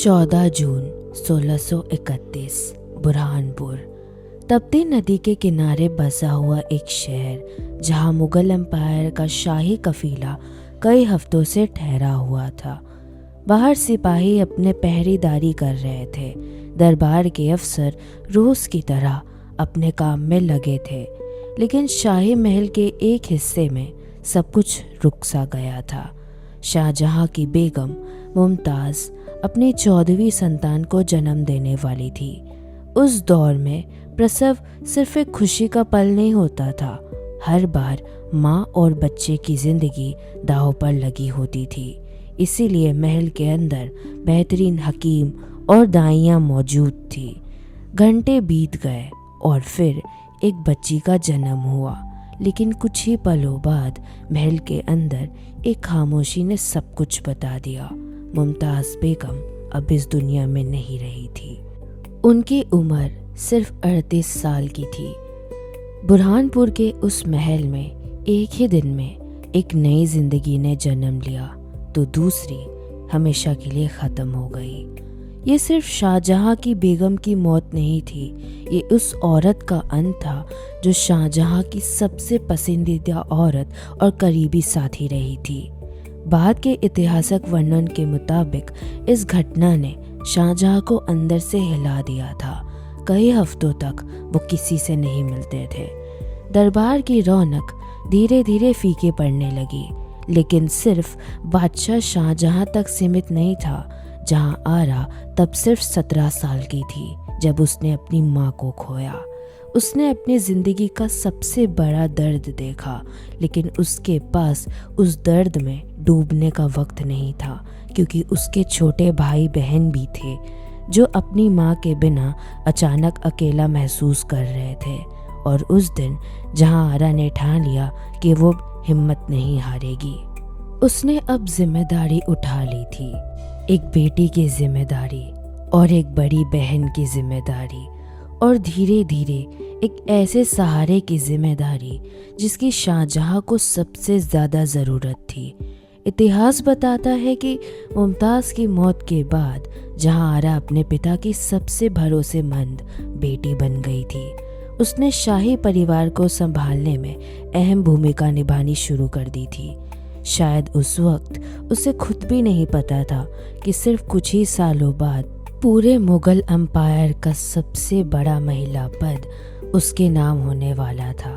14 जून 1631 बुरहानपुर। तप्ती नदी के किनारे बसा हुआ एक शहर जहां मुगल एम्पायर का शाही कफीला कई हफ्तों से ठहरा हुआ था। बाहर सिपाही अपने पहरेदारी कर रहे थे। दरबार के अफसर रोज की तरह अपने काम में लगे थे, लेकिन शाही महल के एक हिस्से में सब कुछ रुक सा गया था। शाहजहां की बेगम मुमताज़ अपनी 14वीं संतान को जन्म देने वाली थी। उस दौर में प्रसव सिर्फ एक खुशी का पल नहीं होता था। हर बार माँ और बच्चे की जिंदगी दांव पर लगी होती थी। इसीलिए महल के अंदर बेहतरीन हकीम और दाइयाँ मौजूद थी। घंटे बीत गए और फिर एक बच्ची का जन्म हुआ, लेकिन कुछ ही पलों बाद महल के अंदर एक खामोशी ने सब कुछ बता दिया। मुमताज़ बेगम अब इस दुनिया में नहीं रही थी। उनकी उम्र सिर्फ 38 साल की थी। बुरहानपुर के उस महल में एक ही दिन में एक नई जिंदगी ने जन्म लिया तो दूसरी हमेशा के लिए ख़त्म हो गई। ये सिर्फ शाहजहां की बेगम की मौत नहीं थी, ये उस औरत का अंत था जो शाहजहां की सबसे पसंदीदा औरत और करीबी साथी रही थी। बाद के ऐतिहासिक वर्णन के मुताबिक इस घटना ने शाहजहां को अंदर से हिला दिया था। कई हफ्तों तक वो किसी से नहीं मिलते थे। दरबार की रौनक धीरे धीरे फीके पड़ने लगी, लेकिन सिर्फ बादशाह शाहजहां तक सीमित नहीं था। जहां आरा तब सिर्फ 17 साल की थी जब उसने अपनी माँ को खोया। उसने अपनी ज़िंदगी का सबसे बड़ा दर्द देखा, लेकिन उसके पास उस दर्द में डूबने का वक्त नहीं था, क्योंकि उसके छोटे भाई बहन भी थे जो अपनी माँ के बिना अचानक अकेला महसूस कर रहे थे। और उस दिन जहाँ आरा ने ठान लिया कि वो हिम्मत नहीं हारेगी, उसने अब जिम्मेदारी उठा ली थी। एक बेटी की जिम्मेदारी और एक बड़ी बहन की जिम्मेदारी, और धीरे धीरे एक ऐसे सहारे की जिम्मेदारी जिसकी शाहजहां को सबसे ज़्यादा ज़रूरत थी। इतिहास बताता है कि मुमताज़ की मौत के बाद जहां आरा अपने पिता की सबसे भरोसेमंद बेटी बन गई थी, उसने शाही परिवार को संभालने में अहम भूमिका निभानी शुरू कर दी थी। शायद उस वक्त उसे खुद भी नहीं पता था कि सिर्फ कुछ ही सालों बाद पूरे मुगल एम्पायर का सबसे बड़ा महिला पद उसके नाम होने वाला था।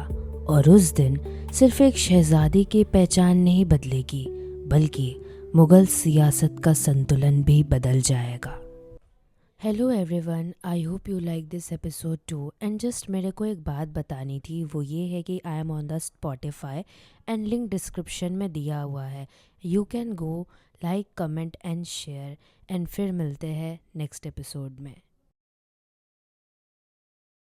और उस दिन सिर्फ एक शहजादी की पहचान नहीं बदलेगी, बल्कि मुगल सियासत का संतुलन भी बदल जाएगा। Hello everyone, I hope you like this episode too. And just मेरे को एक बात बतानी थी, वो ये है कि I am on the Spotify and link description में दिया हुआ है। You can go like, comment and share. And फिर मिलते हैं नेक्स्ट एपिसोड में।